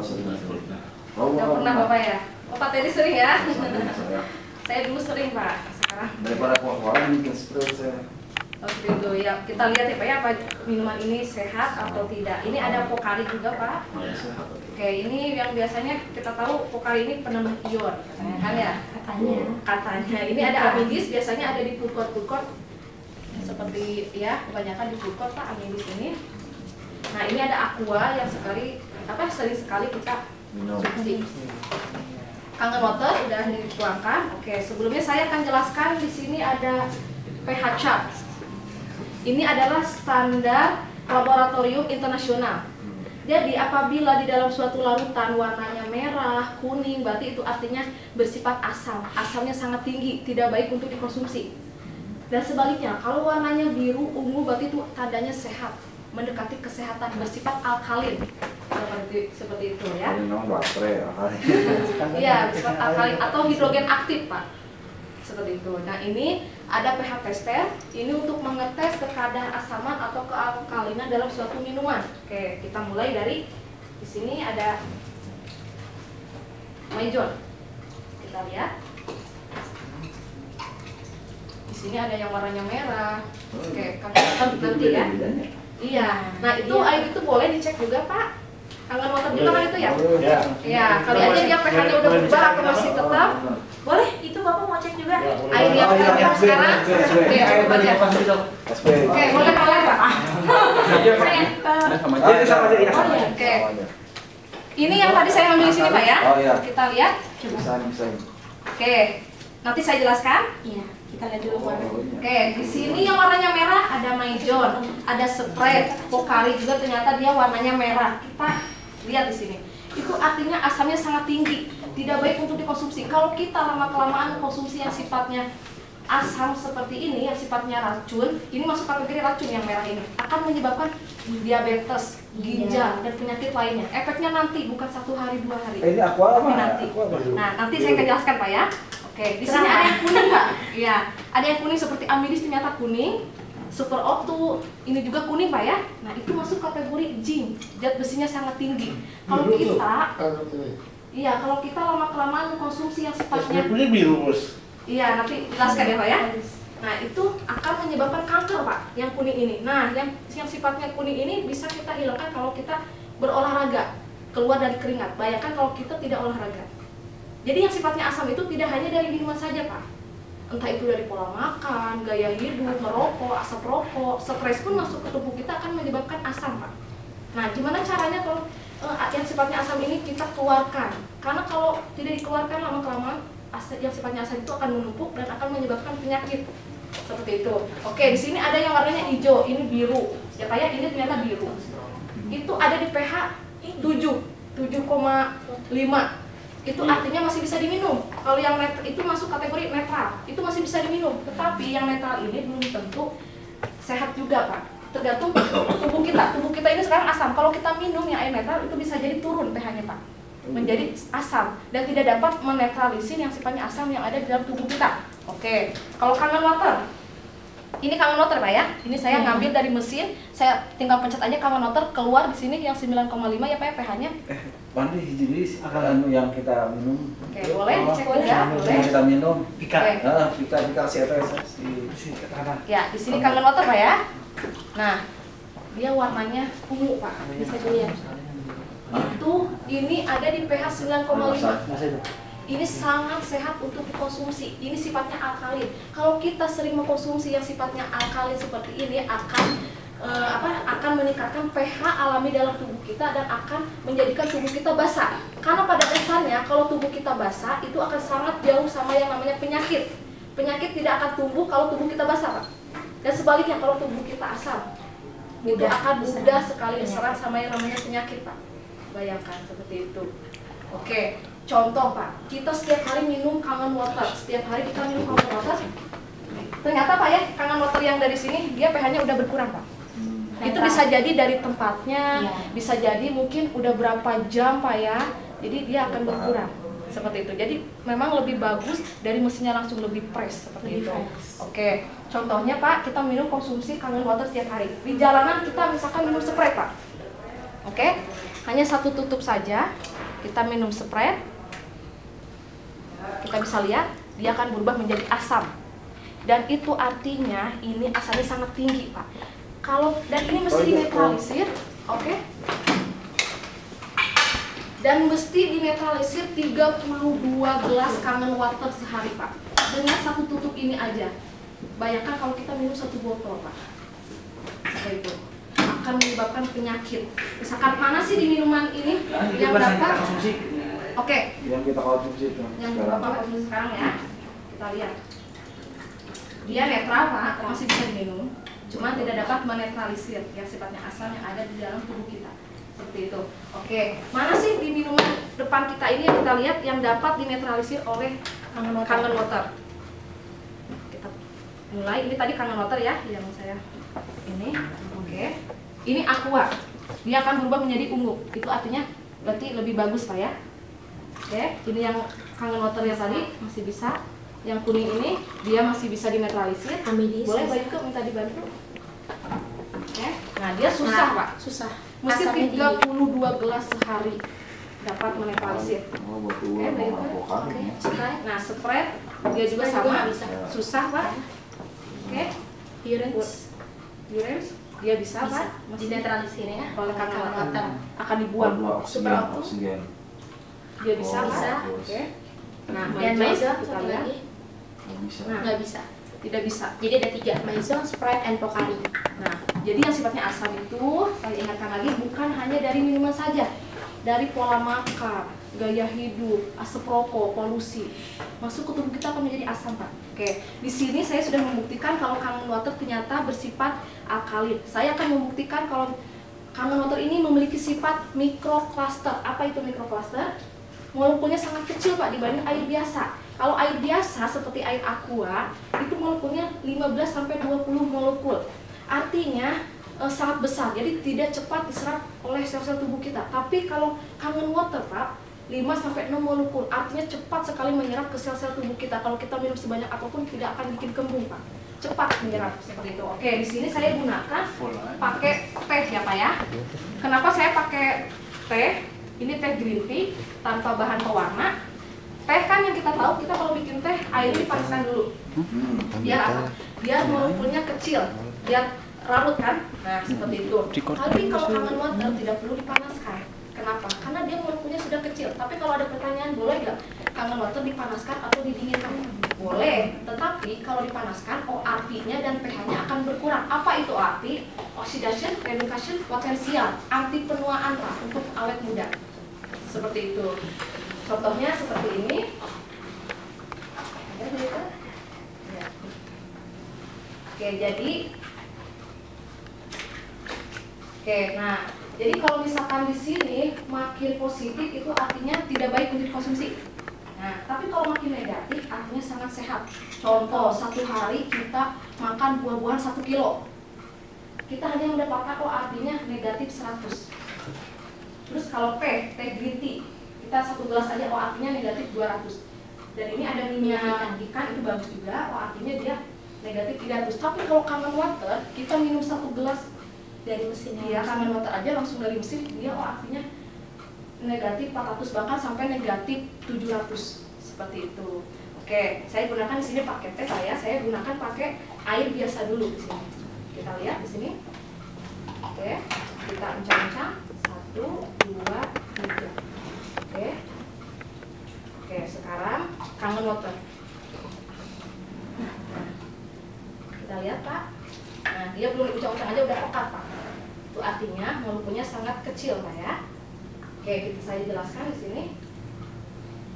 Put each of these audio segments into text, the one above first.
sering. Nggak pernah Bapak ya? Oh, Pak Teddy sering ya? Saya dulu sering Pak, sekarang. Daripada kuah-kuahan bikin spray saya. Oh gitu ya, kita lihat ya Pak ya, apa minuman ini sehat atau tidak. Ini ada Pocari juga Pak. Oke, ini yang biasanya kita tahu Pocari ini penambah ion, katanya kan ya? Katanya. Ini ada amidis, biasanya ada di food court. Seperti ya, kebanyakan di food court Pak amidis ini. Nah ini ada aqua yang sering sekali kita konsumsi. Kangen water udah dituangkan. Oke, sebelumnya saya akan jelaskan di sini ada pH chart. Ini adalah standar laboratorium internasional. Jadi apabila di dalam suatu larutan warnanya merah, kuning, berarti itu artinya bersifat asam. Asamnya sangat tinggi, tidak baik untuk dikonsumsi. Dan sebaliknya, kalau warnanya biru, ungu, berarti itu tandanya sehat, mendekati kesehatan, bersifat alkalin. Seperti itu ya. Iya, bersifat alkalin atau hidrogen aktif, Pak. Seperti itu. Nah, ini ada pH tester. Ini untuk mengetes kekeadaasaman atau kealkalinan dalam suatu minuman. Oke, kita mulai dari di sini ada Maison. Kita lihat. Di sini ada yang warnanya merah. Oke, nanti ya. Iya. Nah, itu air itu boleh dicek juga, Pak. Kangen water juga kan itu ya? Iya, kali aja dia pH-nya udah berubah atau masih tetap. Boleh, itu Bapak mau cek juga. Air yang berubah sekarang. Oke, coba aja. Oke, boleh Pak. Oke. Ini yang tadi saya ambil di sini Pak ya. Kita lihat. Bisa. Oke, nanti saya jelaskan. Iya, kita lihat dulu warna. Oke, di sini yang warnanya merah ada Maison, ada Sprite, Pocari juga ternyata dia warnanya merah. Kita lihat di sini. Itu artinya asamnya sangat tinggi, tidak baik untuk dikonsumsi. Kalau kita lama-kelamaan konsumsi yang sifatnya asam seperti ini, yang sifatnya racun, ini masuk kategori racun yang merah ini, akan menyebabkan diabetes, ginjal, dan penyakit lainnya. Efeknya nanti, bukan 1 hari 2 hari. Ini aqua apa? Nanti. Nah, nanti saya akan jelaskan Pak ya. Oke, di sini ada yang kuning Pak. Iya, ada yang kuning seperti amidis ternyata kuning. Super Optu ini juga kuning Pak ya. Nah, itu masuk kategori zinc. Zat besinya sangat tinggi. Kalau kita kalau kita lama-kelamaan mengkonsumsi yang sifatnya biru, Bos. Iya, nanti jelaskan ya Pak ya. Nah, itu akan menyebabkan kanker Pak, yang kuning ini. Nah, yang sifatnya kuning ini bisa kita hilangkan kalau kita berolahraga, keluar dari keringat. Bayangkan kalau kita tidak olahraga. Jadi yang sifatnya asam itu tidak hanya dari minuman saja Pak. Entah itu dari pola makan, gaya hidup, merokok, asap rokok, stres pun masuk ke tubuh kita akan menyebabkan asam Pak. Nah, gimana caranya kalau yang sifatnya asam ini kita keluarkan? Karena kalau tidak dikeluarkan lama-kelamaan, yang sifatnya asam itu akan menumpuk dan akan menyebabkan penyakit. Seperti itu. Oke, di sini ada yang warnanya hijau, ini biru. Ya kayak ini ternyata biru. Itu ada di pH 7,5. Itu artinya masih bisa diminum. Kalau yang itu masuk kategori netral, itu masih bisa diminum. Tetapi yang netral ini belum tentu sehat juga Pak. Tergantung tubuh kita. Tubuh kita ini sekarang asam. Kalau kita minum yang air netral itu bisa jadi turun pH-nya Pak, menjadi asam dan tidak dapat menetralisir yang sifatnya asam yang ada di dalam tubuh kita. Oke, kalau kangen water. Ini kangen water Pak ya. Ini saya ngambil dari mesin, saya tinggal pencet aja kangen water, keluar di sini yang 9,5 ya Pak ya pH-nya. Mandi jadi akan yang kita minum. Oke, boleh dicek juga, boleh. Kita minum. Pika. Kita kasih Ya, di sini kangen water Pak ya. Nah, dia warnanya ungu Pak. Bisa dilihat. Ini ada di pH 9,5. Ini sangat sehat untuk dikonsumsi. Ini sifatnya alkalin. Kalau kita sering mengkonsumsi yang sifatnya alkalin seperti ini akan meningkatkan pH alami dalam tubuh kita dan akan menjadikan tubuh kita basah. Karena pada dasarnya kalau tubuh kita basah itu akan sangat jauh sama yang namanya penyakit. Penyakit tidak akan tumbuh kalau tubuh kita basah, Pak. Dan sebaliknya kalau tubuh kita asam, itu akan mudah sekali diserang sama yang namanya penyakit, Pak. Bayangkan seperti itu. Oke, contoh Pak, kita setiap hari minum kangen water. Setiap hari kita minum kangen water. Ternyata Pak ya, kangen water yang dari sini dia pH-nya udah berkurang Pak. Itu bisa jadi dari tempatnya, bisa jadi mungkin udah berapa jam Pak ya. Jadi dia akan berkurang. Seperti itu. Jadi memang lebih bagus dari mesinnya langsung lebih fresh seperti itu. Oke, contohnya Pak, kita minum konsumsi kangen water setiap hari. Di jalanan kita misalkan minum Sprite Pak. Oke. hanya 1 tutup saja. Kita minum Sprite. Kita bisa lihat dia akan berubah menjadi asam. Dan itu artinya ini asamnya sangat tinggi, Pak. Dan ini mesti dinetralisir, oke? Dan mesti dinetralisir 32 gelas Kangen Water sehari, Pak. Dengan 1 tutup ini aja. Bayangkan kalau kita minum 1 botol, Pak. Seperti itu. Akan menyebabkan penyakit. Misalkan mana sih di minuman ini yang dapat? Oke. Yang kita konsumsi itu. Yang Bapak konsumsi sekarang ya. Kita lihat. Dia netral, Pak, masih bisa diminum. Cuma tidak dapat menetralisir yang sifatnya asam yang ada di dalam tubuh kita. Seperti itu. Oke. Mana sih di minuman depan kita ini yang kita lihat yang dapat dinetralisir oleh Kangen Water? Kita mulai. Ini tadi Kangen Water ya, yang saya ini. Oke. Ini Aqua, dia akan berubah menjadi ungu. Itu artinya berarti lebih bagus, Pak ya. Oke, ini yang Kangen Water ya tadi masih bisa. Yang kuning ini dia masih bisa dinetralisir. Boleh Mbak Yuka minta dibantu? Oke. Nah, dia susah, Pak. Susah. Mesti 32 gelas sehari dapat menetralisir. Oke, Mbak Yuka. Oke. Nah, Sprite dia juga sama. Susah, Pak. Oke. Urens dia bisa, Pak, masih dinetralisir ya oleh Kangen Water, akan dibuang super oksigen. Dia bisa, Pak. Oke. Nah, dan Maison kita lihat. Nggak bisa. Tidak bisa. Jadi ada 3, Maison, Sprite, and Pocari. Nah, jadi yang sifatnya asam itu saya ingatkan lagi bukan hanya dari minuman saja, dari pola makan, gaya hidup, asap rokok, polusi, masuk ke tubuh kita akan menjadi asam, Pak. Oke, di sini saya sudah membuktikan kalau Kangen Water ternyata bersifat alkalin. Saya akan membuktikan kalau Kangen Water ini memiliki sifat mikrokluster. Apa itu mikrokluster? Molekulnya sangat kecil, Pak, dibanding air biasa. Kalau air biasa seperti air Aqua, itu molekulnya 15-20 molekul. Artinya sangat besar, jadi tidak cepat diserap oleh sel-sel tubuh kita. Tapi kalau Kangen Water, Pak, 5-6 molekul, artinya cepat sekali menyerap ke sel-sel tubuh kita. Kalau kita minum sebanyak apapun tidak akan bikin kembung, Pak. Cepat menyerap seperti itu. Oke, di sini saya gunakan pakai teh ya, Pak ya. Kenapa saya pakai teh? Ini teh green tea tanpa bahan pewarna. Teh kan yang kita tahu, kita kalau bikin teh airnya dipanaskan dulu. Biar apa? Biar molekulnya kecil, biar larut kan? Nah, seperti itu. Tapi kalau Kangen Water tidak perlu dipanaskan. Kenapa? Karena dia molekulnya sudah kecil. Tapi kalau ada pertanyaan, boleh nggak Kangen Water dipanaskan atau didinginkan? Boleh. Tetapi kalau dipanaskan, ORP-nya dan pH-nya akan berkurang. Apa itu ORP? Oxidation Reduction Potensial, arti penuaan, Pak, untuk awet muda. Seperti itu. Contohnya seperti ini. Ya. Oke, nah, jadi kalau misalkan di sini makin positif itu artinya tidak baik untuk dikonsumsi. Nah, tapi kalau makin negatif artinya sangat sehat. Contoh, 1 hari kita makan buah-buahan 1 kilo. Kita hanya mendapatkan artinya negatif 100. Terus kalau teh green tea, kita 1 gelas aja artinya negatif 200. Dan ini ada minyak ikan itu bagus juga, artinya dia negatif 300. Tapi kalau Kangen Water, kita minum 1 gelas dari mesinnya. Ya, Kangen Water aja langsung dari mesin, dia artinya negatif 400 bahkan sampai negatif 700 seperti itu. Oke, saya gunakan di sini pakai teh saya gunakan pakai air biasa dulu di sini. Kita lihat di sini. Oke, kita encang-encang 1, 2, 3. Oke, sekarang Kangen Water. Kita lihat, Pak. Nah, dia belum diuncang-uncang aja udah pekat, Pak. Itu artinya molekulnya sangat kecil, Pak ya. Oke, saya jelaskan di sini.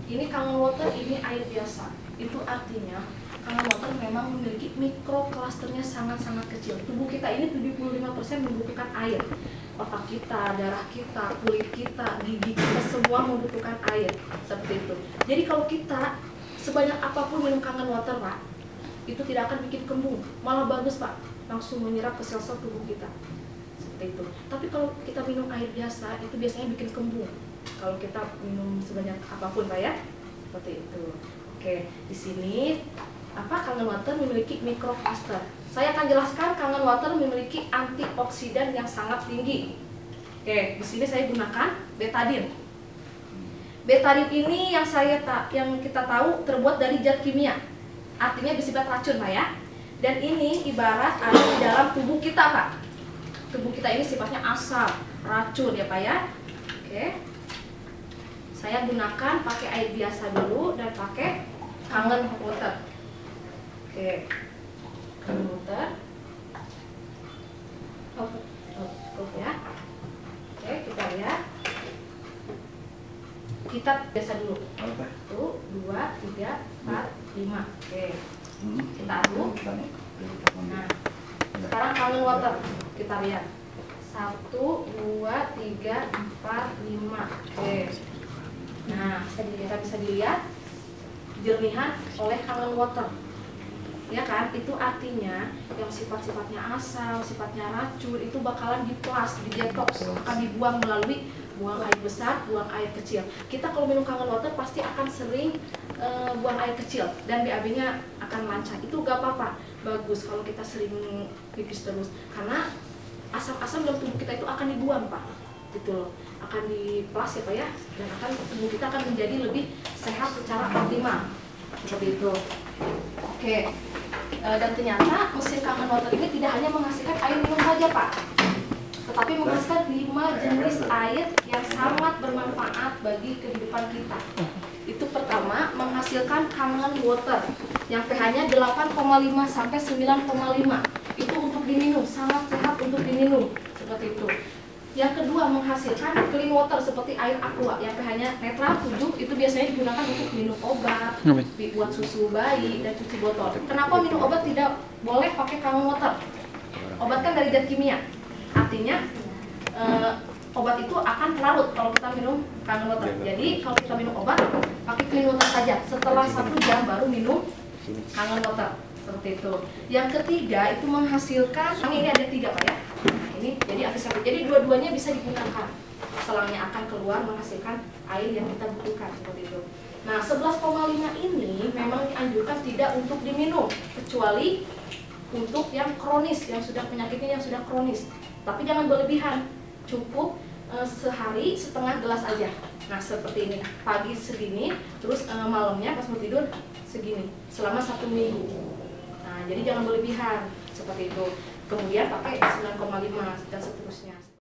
Ini Kangen Water, ini air biasa. Itu artinya Kangen Water memang memiliki mikroklusternya sangat-sangat kecil. Tubuh kita ini 75% membutuhkan air. Otak kita, darah kita, kulit kita, gigi kita semua membutuhkan air. Seperti itu. Jadi kalau kita sebanyak apapun minum Kangen Water, Pak, itu tidak akan bikin kembung. Malah bagus, Pak. Langsung menyerap ke sel-sel tubuh kita. Seperti itu. Tapi kalau kita minum air biasa, itu biasanya bikin kembung. Kalau kita minum sebanyak apapun, Pak ya. Seperti itu. Oke, di sini Kangen Water memiliki mikrokluster. Saya akan jelaskan Kangen Water memiliki antioksidan yang sangat tinggi. Oke, di sini saya gunakan betadine. Betadine ini yang kita tahu terbuat dari zat kimia, artinya bersifat racun Pak ya. Dan ini ibarat ada di dalam tubuh kita Pak. Tubuh kita ini sifatnya asam, racun ya Pak ya. Oke, saya gunakan pakai air biasa dulu dan pakai Kangen Water. Oke, Kangen Water. Cukup ya. Oke, kita lihat. Kita biasa dulu. 1, 2, 3, 4, 5. Oke. Kita aduk. Nah, sekarang Kangen Water. Kita lihat. 1, 2, 3, 4, 5. Oke. Nah, kita bisa dilihat jernihan oleh Kangen Water. Ya kan, itu artinya yang sifat-sifatnya asam, sifatnya racun itu bakalan diplas, didetoks, akan dibuang melalui buang air besar, buang air kecil. Kita kalau minum Kangen Water pasti akan sering buang air kecil dan BAB-nya akan lancar. Itu gak apa-apa, bagus kalau kita sering pipis terus, karena asam-asam dalam tubuh kita itu akan dibuang Pak, gitu loh, akan diplas ya Pak ya, dan akan tubuh kita akan menjadi lebih sehat secara optimal, seperti itu. Oke. Dan ternyata mesin Kangen Water ini tidak hanya menghasilkan air minum saja Pak, tetapi menghasilkan 5 jenis air yang sangat bermanfaat bagi kehidupan kita. Itu pertama, menghasilkan Kangen Water yang pH-nya 8,5 sampai 9,5. Itu untuk diminum, sangat sehat untuk diminum, seperti itu. Yang kedua, menghasilkan Clean Water seperti air aqua yang pH-nya netral 7, itu biasanya digunakan untuk minum obat, buat susu bayi, dan cuci botol. Kenapa minum obat tidak boleh pakai Kangen Water? Obat kan dari zat kimia, artinya obat itu akan larut kalau kita minum Kangen Water. Jadi kalau kita minum obat, pakai Clean Water saja. Setelah 1 jam baru minum Kangen Water, seperti itu. Yang ketiga itu menghasilkan, ini ada 3 Pak ya. Ini jadi aksesoris. Jadi dua-duanya bisa digunakan. Selangnya akan keluar menghasilkan air yang kita butuhkan, seperti itu. Nah, 11,5 ini memang dianjurkan tidak untuk diminum kecuali untuk yang kronis, yang sudah penyakitnya yang sudah kronis. Tapi jangan berlebihan. Cukup sehari setengah gelas aja. Nah, seperti ini. Pagi segini, terus malamnya pas mau tidur segini selama 1 minggu. Nah, jadi jangan berlebihan, seperti itu. Kemudian pakai 9,5 dan seterusnya.